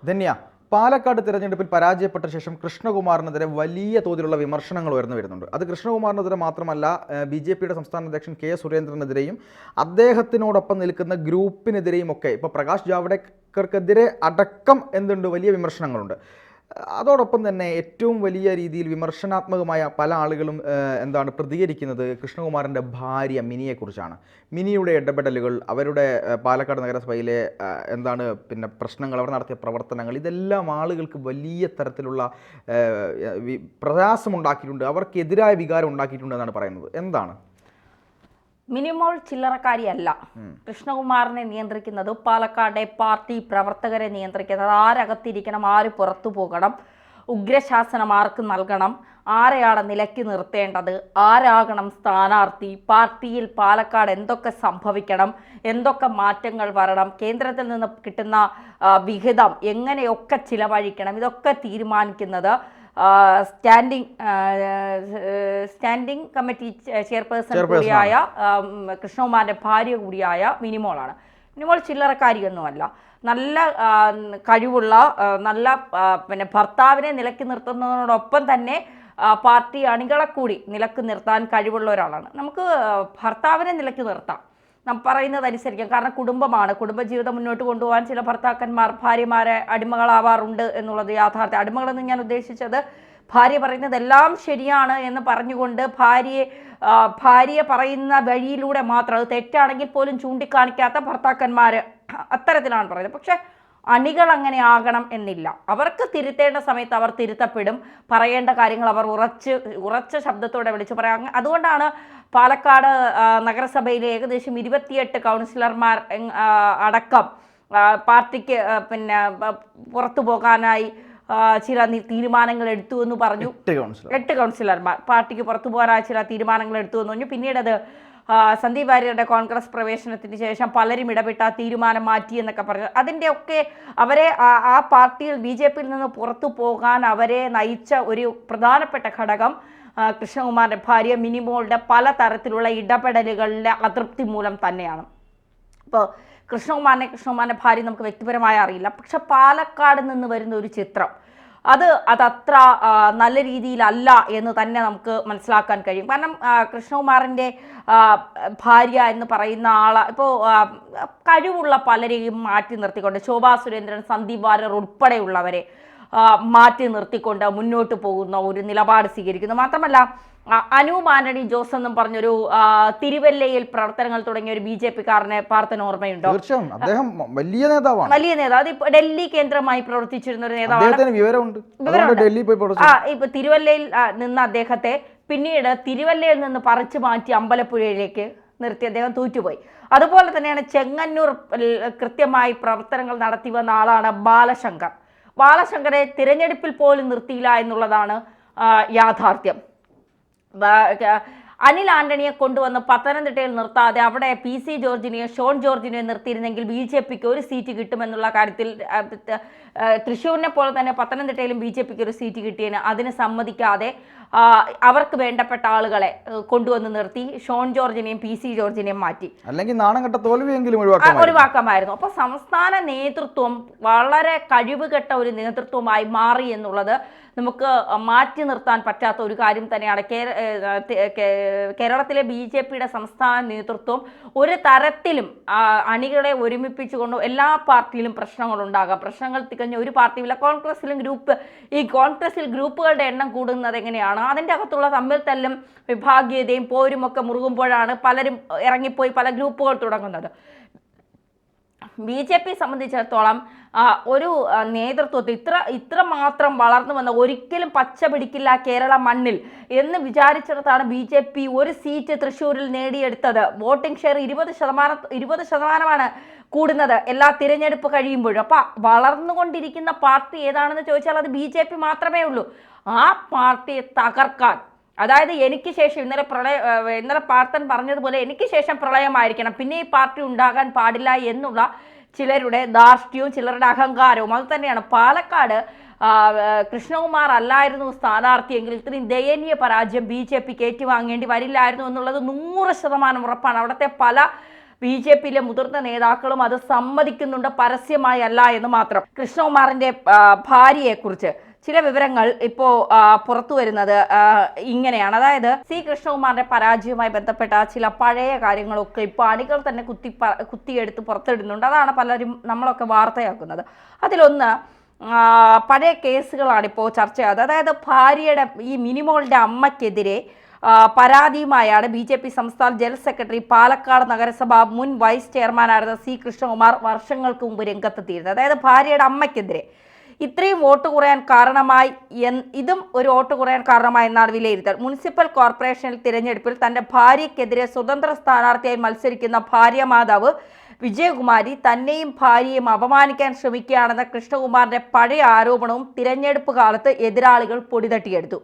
ധന്യ, പാലക്കാട് തിരഞ്ഞെടുപ്പിൽ പരാജയപ്പെട്ട ശേഷം കൃഷ്ണകുമാറിനെതിരെ വലിയ തോതിലുള്ള വിമർശനങ്ങൾ ഉയർന്നു വരുന്നുണ്ട്. അത് കൃഷ്ണകുമാറിനെതിരെ മാത്രമല്ല, BJPയുടെ സംസ്ഥാന അധ്യക്ഷൻ K സുരേന്ദ്രനെതിരെയും അദ്ദേഹത്തിനോടൊപ്പം നിൽക്കുന്ന ഗ്രൂപ്പിനെതിരെയും ഒക്കെ ഇപ്പോൾ പ്രകാശ് ജാവ്ദേക്കർക്കെതിരെ അടക്കം എന്തുണ്ട് വലിയ വിമർശനങ്ങളുണ്ട്. അതോടൊപ്പം തന്നെ ഏറ്റവും വലിയ രീതിയിൽ വിമർശനാത്മകമായ പല ആളുകളും പ്രതികരിക്കുന്നത് കൃഷ്ണകുമാറിൻ്റെ ഭാര്യ മിനിയെക്കുറിച്ചാണ്. മിനിയുടെ ഇടപെടലുകൾ, അവരുടെ പാലക്കാട് നഗരസഭയിലെ പ്രശ്നങ്ങൾ, അവർ നടത്തിയ പ്രവർത്തനങ്ങൾ, ഇതെല്ലാം ആളുകൾക്ക് വലിയ തരത്തിലുള്ള പ്രയാസമുണ്ടാക്കിയിട്ടുണ്ട്, അവർക്കെതിരായ വികാരം ഉണ്ടാക്കിയിട്ടുണ്ട് എന്നാണ് പറയുന്നത്. എന്താണ്? മിനിമോൾ ചില്ലറക്കാരിയല്ല. കൃഷ്ണകുമാറിനെ നിയന്ത്രിക്കുന്നത് പാലക്കാട്ടെ പാർട്ടി പ്രവർത്തകരെ നിയന്ത്രിക്കുന്നത്, ആരകത്തിരിക്കണം, ആര് പുറത്തു പോകണം, ഉഗ്രശാസനം ആർക്ക് നൽകണം, ആരെയാണ് നിലയ്ക്ക് നിർത്തേണ്ടത്, ആരാകണം സ്ഥാനാർത്ഥി, പാർട്ടിയിൽ പാലക്കാട് എന്തൊക്കെ സംഭവിക്കണം, എന്തൊക്കെ മാറ്റങ്ങൾ വരണം, കേന്ദ്രത്തിൽ നിന്ന് കിട്ടുന്ന വിഹിതം എങ്ങനെയൊക്കെ ചിലവഴിക്കണം, ഇതൊക്കെ തീരുമാനിക്കുന്നത് സ്റ്റാൻഡിംഗ് കമ്മിറ്റി ചെയർപേഴ്സൺ കൂടിയായ കൃഷ്ണകുമാറിൻ്റെ ഭാര്യ കൂടിയായ മിനിമോളാണ്. മിനിമോൾ ചില്ലറക്കാരിയൊന്നുമല്ല. നല്ല കഴിവുള്ള, നല്ല ഭർത്താവിനെ നിലയ്ക്ക് നിർത്തുന്നതിനോടൊപ്പം തന്നെ പാർട്ടി അണികളെ കൂടി നിലക്ക് നിർത്താൻ കഴിവുള്ള ഒരാളാണ്. നമുക്ക് ഭർത്താവിനെ നിലയ്ക്ക് നിർത്താം, നാം പറയുന്നതനുസരിക്കാം. കാരണം കുടുംബമാണ്, കുടുംബജീവിതം മുന്നോട്ട് കൊണ്ടുപോകാൻ ചില ഭർത്താക്കന്മാർ ഭാര്യമാരെ അടിമകളാവാറുണ്ട് എന്നുള്ളത് യാഥാർത്ഥ്യം. അടിമകളെന്ന് ഞാൻ ഉദ്ദേശിച്ചത് ഭാര്യ പറയുന്നതെല്ലാം ശരിയാണ് എന്ന് പറഞ്ഞുകൊണ്ട് ഭാര്യയെ പറയുന്ന വഴിയിലൂടെ മാത്രം, അത് തെറ്റാണെങ്കിൽ പോലും ചൂണ്ടിക്കാണിക്കാത്ത ഭർത്താക്കന്മാർ, അത്തരത്തിലാണ് പറയുന്നത്. പക്ഷെ അണികൾ അങ്ങനെ ആകണം എന്നില്ല. അവർക്ക് തിരുത്തേണ്ട സമയത്ത് അവർ തിരുത്തപ്പെടും. പറയേണ്ട കാര്യങ്ങൾ അവർ ഉറച്ച ശബ്ദത്തോടെ വിളിച്ചു പറയാം. അതുകൊണ്ടാണ് പാലക്കാട് നഗരസഭയിലെ ഏകദേശം 28 കൗൺസിലർമാർ അടക്കം പാർട്ടിക്ക് പുറത്തു പോകാനായി ചില തീരുമാനങ്ങൾ എടുത്തു എന്ന് പറഞ്ഞു. 8 കൗൺസിലർമാർ പാർട്ടിക്ക് പുറത്തു പോകാനായി ചില തീരുമാനങ്ങൾ എടുത്തു എന്ന് പറഞ്ഞു. പിന്നീട് അത് സന്ദീപ് വാര്യരുടെ കോൺഗ്രസ് പ്രവേശനത്തിന് ശേഷം പലരും ഇടപെട്ട തീരുമാനം മാറ്റി എന്നൊക്കെ പറഞ്ഞു. അതിൻ്റെയൊക്കെ അവരെ ആ പാർട്ടിയിൽ BJPയിൽ നിന്ന് പുറത്തു പോകാൻ അവരെ നയിച്ച ഒരു പ്രധാനപ്പെട്ട ഘടകം കൃഷ്ണകുമാറിൻ്റെ ഭാര്യ മിനിമോളുടെ പലതരത്തിലുള്ള ഇടപെടലുകളുടെ അതൃപ്തി മൂലം തന്നെയാണ്. ഇപ്പോൾ കൃഷ്ണകുമാറിൻ്റെ ഭാര്യ നമുക്ക് വ്യക്തിപരമായി അറിയില്ല. പക്ഷെ പാലക്കാട് നിന്ന് വരുന്ന ഒരു ചിത്രം അതത്ര നല്ല രീതിയിലല്ല എന്ന് തന്നെ നമുക്ക് മനസ്സിലാക്കാൻ കഴിയും. കാരണം കൃഷ്ണകുമാറിൻ്റെ ഭാര്യ എന്ന് പറയുന്ന ഇപ്പോൾ കഴിവുള്ള പലരെയും മാറ്റി നിർത്തിക്കൊണ്ട്, ശോഭാ സുരേന്ദ്രൻ, സന്ദീപ് വാര്യർ ഉൾപ്പെടെയുള്ളവരെ മാറ്റി നിർത്തിക്കൊണ്ട് മുന്നോട്ട് പോകുന്ന ഒരു നിലപാട് സ്വീകരിക്കുന്നു. മാത്രമല്ല അനൂപ് ആന്റണി ജോസ് എന്നും പറഞ്ഞൊരു തിരുവല്ലയിൽ പ്രവർത്തനങ്ങൾ തുടങ്ങിയ ഒരു BJPക്കാരനെ പാർത്തിന് ഓർമ്മയുണ്ടോ? വലിയ നേതാവാണ്. അതിപ്പോ ഡൽഹി കേന്ദ്രമായി പ്രവർത്തിച്ചിരുന്ന ഒരു നേതാവാണ്. ഇപ്പൊ തിരുവല്ലയിൽ നിന്ന് അദ്ദേഹത്തെ പിന്നീട് തിരുവല്ലയിൽ നിന്ന് പറിച്ചു മാറ്റി അമ്പലപ്പുഴയിലേക്ക് നിർത്തി അദ്ദേഹം തോറ്റുപോയി. അതുപോലെ തന്നെയാണ് ചെങ്ങന്നൂർ കൃത്യമായി പ്രവർത്തനങ്ങൾ നടത്തി വന്ന ആളാണ് ബാലശങ്കറെ തിരഞ്ഞെടുപ്പിൽ പോലും നിർത്തിയില്ല എന്നുള്ളതാണ് യാഥാർത്ഥ്യം. അനിൽ ആന്റണിയെ കൊണ്ടുവന്ന് പത്തനംതിട്ടയിൽ നിർത്താതെ അവിടെ PC ജോർജിനെയോ ഷോൺ ജോർജിനെയോ നിർത്തിയിരുന്നെങ്കിൽ BJPക്ക് ഒരു സീറ്റ് കിട്ടുമെന്നുള്ള കാര്യത്തിൽ, തൃശ്ശൂരിനെ പോലെ തന്നെ പത്തനംതിട്ടയിലും BJPക്ക് ഒരു സീറ്റ് കിട്ടിയതിന് അതിന് സമ്മതിക്കാതെ അവർക്ക് വേണ്ടപ്പെട്ട ആളുകളെ കൊണ്ടുവന്ന് നിർത്തി ഷോൺ ജോർജിനെയും PC ജോർജിനെയും മാറ്റി. അല്ലെങ്കിൽ നാണംകെട്ട തോൽവിയെങ്കിലും ഒഴിവാക്കാമായിരുന്നു. അപ്പോൾ സംസ്ഥാന നേതൃത്വം വളരെ കഴിവുകെട്ട ഒരു നേതൃത്വമായി മാറി എന്നുള്ളത് നമുക്ക് മാറ്റി നിർത്താൻ പറ്റാത്ത ഒരു കാര്യം തന്നെയാണ്. കേരളത്തിലെ BJPയുടെ സംസ്ഥാന നേതൃത്വം ഒരു തരത്തിലും അണികളെ ഒരുമിപ്പിച്ചുകൊണ്ട്, എല്ലാ പാർട്ടിയിലും പ്രശ്നങ്ങളുണ്ടാകാം, പ്രശ്നങ്ങൾ തികഞ്ഞ ഒരു പാർട്ടിയില്ല. കോൺഗ്രസിൽ ഗ്രൂപ്പുകളുടെ എണ്ണം കൂടുന്നത് എങ്ങനെയാണ്? അതിൻ്റെ അകത്തുള്ള തമ്മിൽ തല്ലും വിഭാഗീയതയും പോരുമൊക്കെ മുറുകുമ്പോഴാണ് പലരും ഇറങ്ങിപ്പോയി പല ഗ്രൂപ്പുകൾ തുടങ്ങുന്നത്. BJP സംബന്ധിച്ചിടത്തോളം ഒരു നേതൃത്വത്തിൽ ഇത്രമാത്രം വളർന്നു വന്ന, ഒരിക്കലും പച്ച പിടിക്കില്ല കേരള മണ്ണിൽ എന്ന് വിചാരിച്ചിടത്താണ് BJP ഒരു സീറ്റ് തൃശ്ശൂരിൽ നേടിയെടുത്തത്. വോട്ടിംഗ് ഷെയർ 20% കൂടുന്നത് എല്ലാ തിരഞ്ഞെടുപ്പ് കഴിയുമ്പോഴും. അപ്പം വളർന്നുകൊണ്ടിരിക്കുന്ന പാർട്ടി ഏതാണെന്ന് ചോദിച്ചാൽ അത് BJP മാത്രമേ ഉള്ളൂ. ആ പാർട്ടിയെ തകർക്കാൻ, അതായത് എനിക്ക് ശേഷം ഇന്നലെ പാർത്തൻ പറഞ്ഞതുപോലെ എനിക്ക് ശേഷം പ്രളയമായിരിക്കണം, പിന്നെ ഈ പാർട്ടി ഉണ്ടാകാൻ പാടില്ല എന്നുള്ള ചിലരുടെ ധാർഷ്ട്യവും ചിലരുടെ അഹങ്കാരവും അത് തന്നെയാണ്. പാലക്കാട് കൃഷ്ണകുമാർ അല്ലായിരുന്നു സ്ഥാനാർത്ഥിയെങ്കിൽ ഇത്രയും ദയനീയ പരാജയം BJPക്ക് ഏറ്റുവാങ്ങേണ്ടി വരില്ലായിരുന്നു എന്നുള്ളത് 100% ഉറപ്പാണ്. അവിടുത്തെ പല BJP-യിലെ മുതിർന്ന നേതാക്കളും അത് സമ്മതിക്കുന്നുണ്ട്, പരസ്യമായി അല്ല എന്ന് മാത്രം. കൃഷ്ണകുമാറിന്റെ ഭാര്യയെക്കുറിച്ച് ചില വിവരങ്ങൾ ഇപ്പോൾ പുറത്തു വരുന്നത് ഇങ്ങനെയാണ്. അതായത് സി കൃഷ്ണകുമാറിന്റെ പരാജയവുമായി ബന്ധപ്പെട്ട ചില പഴയ കാര്യങ്ങളൊക്കെ ഇപ്പോൾ അണികൾ തന്നെ കുത്തിയെടുത്ത് പുറത്തിടുന്നുണ്ട്. അതാണ് പലരും നമ്മളൊക്കെ വാർത്തയാക്കുന്നത്. അതിലൊന്ന് പഴയ കേസുകളാണ് ഇപ്പോൾ ചർച്ചയായത്. അതായത് ഭാര്യയുടെ ഈ മിനിമോളുടെ അമ്മയ്ക്കെതിരെ പരാതിയുമായാണ് BJP സംസ്ഥാന ജനറൽ സെക്രട്ടറി, പാലക്കാട് നഗരസഭ മുൻ വൈസ് ചെയർമാനായിരുന്ന സി കൃഷ്ണകുമാർ വർഷങ്ങൾക്ക് മുമ്പ് രംഗത്തെത്തിയിരുന്നത്. അതായത് ഭാര്യയുടെ അമ്മയ്ക്കെതിരെ ഇത്രയും വോട്ട് കുറയാൻ കാരണമായി ഇതും ഒരു വോട്ട് കുറയാൻ കാരണമായി എന്നാണ് വിലയിരുത്തൽ. മുനിസിപ്പൽ കോർപ്പറേഷനിൽ തിരഞ്ഞെടുപ്പിൽ തന്റെ ഭാര്യയ്ക്കെതിരെ സ്വതന്ത്ര സ്ഥാനാർത്ഥിയായി മത്സരിക്കുന്ന ഭാര്യ മാതാവ് വിജയകുമാരി തന്നെയും ഭാര്യയും അപമാനിക്കാൻ ശ്രമിക്കുകയാണെന്ന കൃഷ്ണകുമാറിന്റെ പഴയ ആരോപണവും തിരഞ്ഞെടുപ്പ് കാലത്ത് എതിരാളികൾ പൊടിതട്ടിയെടുത്തു.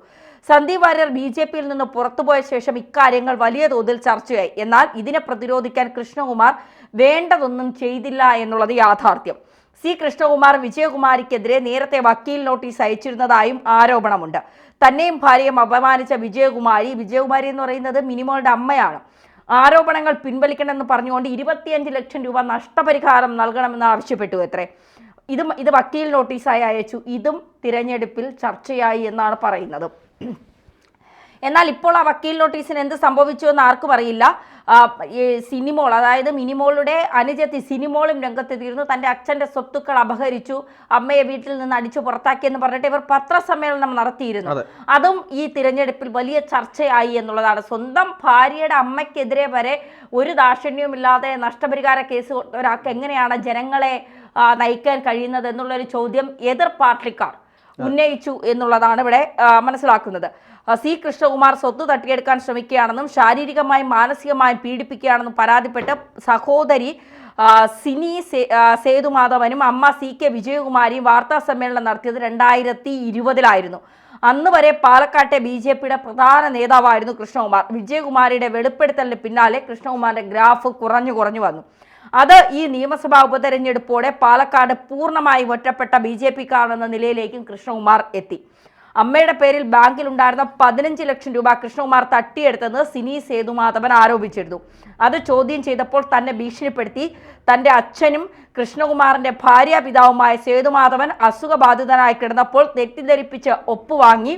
സന്ദീപ് വാര്യർ BJP-യിൽ നിന്ന് പുറത്തുപോയ ശേഷം ഇക്കാര്യങ്ങൾ വലിയ തോതിൽ ചർച്ചയായി. എന്നാൽ ഇതിനെ പ്രതിരോധിക്കാൻ കൃഷ്ണകുമാർ വേണ്ടതൊന്നും ചെയ്തില്ല എന്നുള്ളത് യാഥാർത്ഥ്യം. സി കൃഷ്ണകുമാർ വിജയകുമാരിക്കെതിരെ നേരത്തെ വക്കീൽ നോട്ടീസ് അയച്ചിരുന്നതായും ആരോപണമുണ്ട്. തന്നെയും ഭാര്യയും അപമാനിച്ച വിജയകുമാരി എന്ന് പറയുന്നത് മിനിമോളുടെ അമ്മയാണ്. ആരോപണങ്ങൾ പിൻവലിക്കണമെന്ന് പറഞ്ഞുകൊണ്ട് 25 ലക്ഷം രൂപ നഷ്ടപരിഹാരം നൽകണമെന്ന് ആവശ്യപ്പെട്ടു. ഇത് വക്കീൽ നോട്ടീസായി അയച്ചു. ഇതും തിരഞ്ഞെടുപ്പിൽ ചർച്ചയായി എന്നാണ് പറയുന്നത്. എന്നാൽ ഇപ്പോൾ ആ വക്കീൽ നോട്ടീസിന് എന്ത് സംഭവിച്ചു എന്ന് ആർക്കും അറിയില്ല. സിനിമോൾ, അതായത് മിനിമോളുടെ അനുജത്തി സിനിമോളും രംഗത്തെത്തിയിരുന്നു. തൻ്റെ അച്ഛൻ്റെ സ്വത്തുക്കൾ അപഹരിച്ചു, അമ്മയെ വീട്ടിൽ നിന്ന് അടിച്ചു പുറത്താക്കിയെന്ന് പറഞ്ഞിട്ട് ഇവർ പത്രസമ്മേളനം നടത്തിയിരുന്നു. അതും ഈ തിരഞ്ഞെടുപ്പിൽ വലിയ ചർച്ചയായി എന്നുള്ളതാണ്. സ്വന്തം ഭാര്യയുടെ അമ്മയ്ക്കെതിരെ വരെ ഒരു ദാക്ഷിണ്യവുമില്ലാതെ നഷ്ടപരിഹാര കേസ് ഒരാൾക്ക് എങ്ങനെയാണ് ജനങ്ങളെ നയിക്കാൻ കഴിയുന്നത് എന്നുള്ളൊരു ചോദ്യം എതിർ പാർട്ടിക്കാർ ഉന്നയിച്ചു എന്നുള്ളതാണ് ഇവിടെ മനസ്സിലാക്കുന്നത്. സി കൃഷ്ണകുമാർ സ്വത്ത് തട്ടിയെടുക്കാൻ ശ്രമിക്കുകയാണെന്നും ശാരീരികമായും മാനസികമായും പീഡിപ്പിക്കുകയാണെന്നും പരാതിപ്പെട്ട് സഹോദരി സിനി സേതുമാധവനും അമ്മ CK വിജയകുമാരിയും വാർത്താ സമ്മേളനം നടത്തിയത് 2020-ലായിരുന്നു. അന്ന് വരെ പാലക്കാട്ടെ BJP-യുടെ പ്രധാന നേതാവായിരുന്നു കൃഷ്ണകുമാർ. വിജയകുമാരിയുടെ വെളിപ്പെടുത്തലിന് പിന്നാലെ കൃഷ്ണകുമാറിന്റെ ഗ്രാഫ് കുറഞ്ഞു വന്നു. അത് ഈ നിയമസഭാ ഉപതെരഞ്ഞെടുപ്പോടെ പാലക്കാട് പൂർണ്ണമായി ഒറ്റപ്പെട്ട BJP-ക്കാരെന്ന നിലയിലേക്കും കൃഷ്ണകുമാർ എത്തി. അമ്മയുടെ പേരിൽ ബാങ്കിൽ ഉണ്ടായിരുന്ന 15 ലക്ഷം രൂപ കൃഷ്ണകുമാർ തട്ടിയെടുത്തെന്ന് സിനി സേതുമാധവൻ ആരോപിച്ചിരുന്നു. അത് ചോദ്യം ചെയ്തപ്പോൾ തന്നെ ഭീഷണിപ്പെടുത്തി. തന്റെ അച്ഛനും കൃഷ്ണകുമാറിന്റെ ഭാര്യാപിതാവുമായ സേതുമാധവൻ അസുഖബാധിതനായി കിടന്നപ്പോൾ തെറ്റിദ്ധരിപ്പിച്ച് ഒപ്പുവാങ്ങി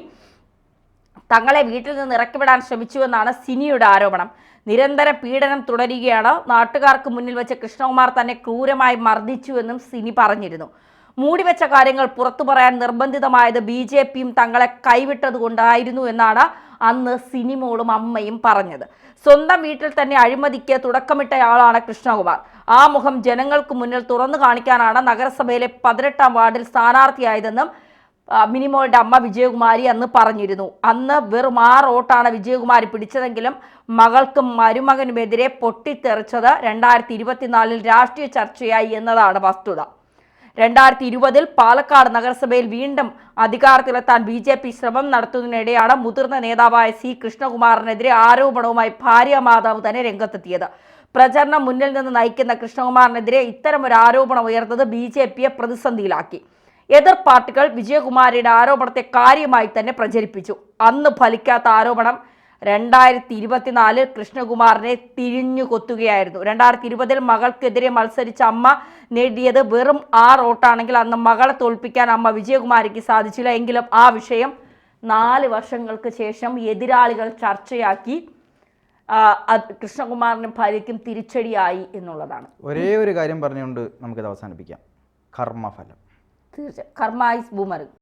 തങ്ങളെ വീട്ടിൽ നിന്ന് ഇറക്കിവിടാൻ ശ്രമിച്ചുവെന്നാണ് സിനിയുടെ ആരോപണം. നിരന്തര പീഡനം തുടരുകയാണ്. നാട്ടുകാർക്ക് മുന്നിൽ വെച്ച് കൃഷ്ണകുമാർ തന്നെ ക്രൂരമായി മർദ്ദിച്ചുവെന്നും സിനി പറഞ്ഞിരുന്നു. മൂടിവെച്ച കാര്യങ്ങൾ പുറത്തു പറയാൻ നിർബന്ധിതമായത് BJP-യും തങ്ങളെ കൈവിട്ടതുകൊണ്ടായിരുന്നു എന്നാണ് അന്ന് സിനിമോളും അമ്മയും പറഞ്ഞത്. സ്വന്തം വീട്ടിൽ തന്നെ അഴിമതിക്ക് തുടക്കമിട്ടയാളാണ് കൃഷ്ണകുമാർ. ആ മുഖം ജനങ്ങൾക്ക് മുന്നിൽ തുറന്നു കാണിക്കാനാണ് നഗരസഭയിലെ 18-ാം വാർഡിൽ സ്ഥാനാർത്ഥിയായതെന്നും മിനിമോളുടെ അമ്മ വിജയകുമാരി അന്ന് പറഞ്ഞിരുന്നു. അന്ന് വെറും 6 വോട്ടാണ് വിജയകുമാരി പിടിച്ചതെങ്കിലും മകൾക്കും മരുമകനുമെതിരെ പൊട്ടിത്തെറിച്ചത് 2024-ൽ രാഷ്ട്രീയ ചർച്ചയായി എന്നതാണ് വസ്തുത. 2020-ൽ പാലക്കാട് നഗരസഭയിൽ വീണ്ടും അധികാരത്തിലെത്താൻ BJP ശ്രമം നടത്തുന്നതിനിടെയാണ് മുതിർന്ന നേതാവായ സി കൃഷ്ണകുമാറിനെതിരെ ആരോപണവുമായി ഭാര്യ മാതാവ് തന്നെ രംഗത്തെത്തിയത്. പ്രചരണം മുന്നിൽ നിന്ന് നയിക്കുന്ന കൃഷ്ണകുമാറിനെതിരെ ഇത്തരമൊരു ആരോപണം ഉയർന്നത് BJP-യെ പ്രതിസന്ധിയിലാക്കി. എതിർ പാർട്ടികൾ വിജയകുമാരിയുടെ ആരോപണത്തെ കാര്യമായി തന്നെ പ്രചരിപ്പിച്ചു. അന്ന് ഫലിക്കാത്ത ആരോപണം 2024-ൽ കൃഷ്ണകുമാറിനെ തിരിഞ്ഞു കൊത്തുകയായിരുന്നു. 2020-ൽ മകൾക്കെതിരെ മത്സരിച്ച അമ്മ നേടിയത് വെറും 6 വോട്ടാണെങ്കിൽ അന്ന് മകളെ തോൽപ്പിക്കാൻ അമ്മ വിജയകുമാരിക്ക് സാധിച്ചില്ല. എങ്കിലും ആ വിഷയം 4 വർഷങ്ങൾക്ക് ശേഷം എതിരാളികൾ ചർച്ചയാക്കി. കൃഷ്ണകുമാറിനും ഭാര്യയ്ക്കും തിരിച്ചടിയായി എന്നുള്ളതാണ്. ഒരേ ഒരു കാര്യം പറഞ്ഞുകൊണ്ട് നമുക്കിത് അവസാനിപ്പിക്കാം. കർമ്മഫലം. തീർച്ചയായും കർമ്മ ഈസ് ബൂമറിംഗ്.